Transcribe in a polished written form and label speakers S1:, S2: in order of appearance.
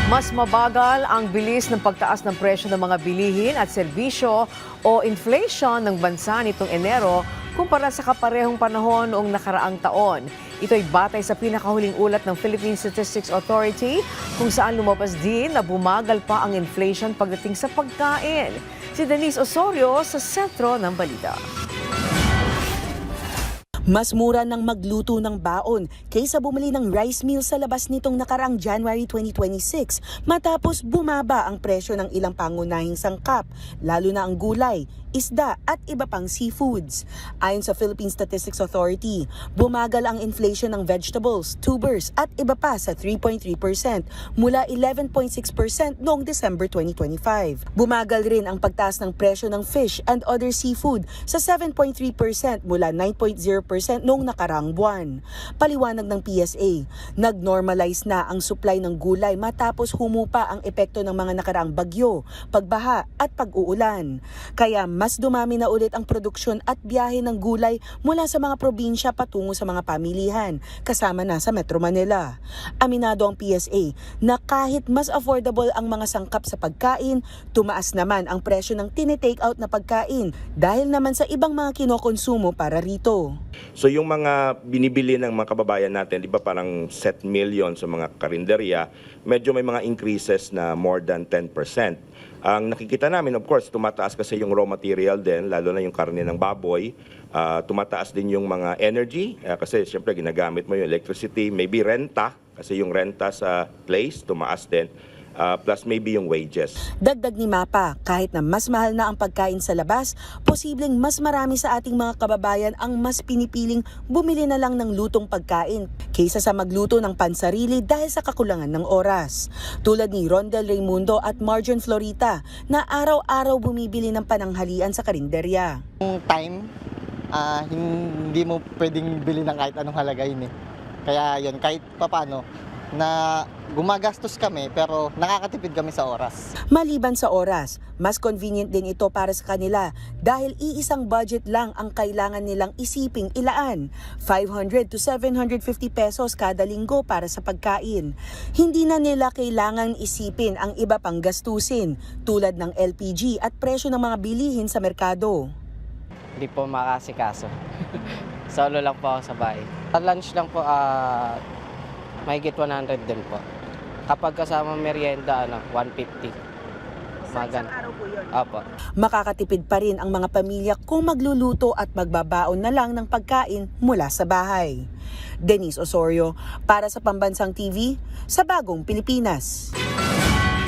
S1: Mas mabagal ang bilis ng pagtaas ng presyo ng mga bilihin at serbisyo o inflation ng bansa nitong Enero kumpara sa kaparehong panahon noong nakaraang taon. Ito'y batay sa pinakahuling ulat ng Philippine Statistics Authority kung saan lumabas din na bumagal pa ang inflation pagdating sa pagkain. Si Denise Osorio sa sentro ng balita.
S2: Mas mura nang magluto ng baon kaysa bumili ng rice meal sa labas nitong nakaraang January 2026 matapos bumaba ang presyo ng ilang pangunahing sangkap, lalo na ang gulay, isda at iba pang seafoods. Ayon sa Philippine Statistics Authority, bumagal ang inflation ng vegetables, tubers at iba pa sa 3.3% mula 11.6% noong December 2025. Bumagal rin ang pagtaas ng presyo ng fish and other seafood sa 7.3% mula 9.0% noong nakarang buwan. Paliwanag ng PSA, nag-normalize na ang supply ng gulay matapos humupa ang epekto ng mga nakaraang bagyo, pagbaha at pag-uulan. Kaya mas dumami na ulit ang produksyon at biyahe ng gulay mula sa mga probinsya patungo sa mga pamilihan, kasama na sa Metro Manila. Aminado ang PSA na kahit mas affordable ang mga sangkap sa pagkain, tumaas naman ang presyo ng tinitake out na pagkain dahil naman sa ibang mga kinokonsumo para rito.
S3: So yung mga binibili ng mga kababayan natin, di ba parang set million sa mga karinderya, medyo may mga increases na more than 10%. Ang nakikita namin, of course, tumataas kasi yung raw material din, lalo na yung karne ng baboy. Tumataas din yung mga energy, kasi siyempre ginagamit mo yung electricity, maybe renta, kasi yung renta sa place, tumaas din. Plus maybe yung wages.
S2: Dagdag ni Mapa, kahit na mas mahal na ang pagkain sa labas, posibleng mas marami sa ating mga kababayan ang mas pinipiling bumili na lang ng lutong pagkain kaysa sa magluto ng pansarili dahil sa kakulangan ng oras. Tulad ni Rondel Raimundo at Marjon Florita na araw-araw bumibili ng pananghalian sa karinderya.
S4: Yung time, hindi mo pwedeng bili ng kahit anong halaga yun eh. Kaya yun, kahit papano, na gumagastos kami pero nakakatipid kami sa oras.
S2: Maliban sa oras, mas convenient din ito para sa kanila dahil iisang budget lang ang kailangan nilang isiping ilaan, 500 to 750 pesos kada linggo para sa pagkain. Hindi na nila kailangan isipin ang iba pang gastusin tulad ng LPG at presyo ng mga bilihin sa merkado.
S5: Hindi po makasikaso. Solo lang po ako sa bahay. Sa lunch lang po, mahigit 100 din po. Kapag kasama merienda, 150. Sa isang araw po yun? Opo.
S2: Makakatipid pa rin ang mga pamilya kung magluluto at magbabaon na lang ng pagkain mula sa bahay. Denise Osorio, para sa Pambansang TV, sa Bagong Pilipinas.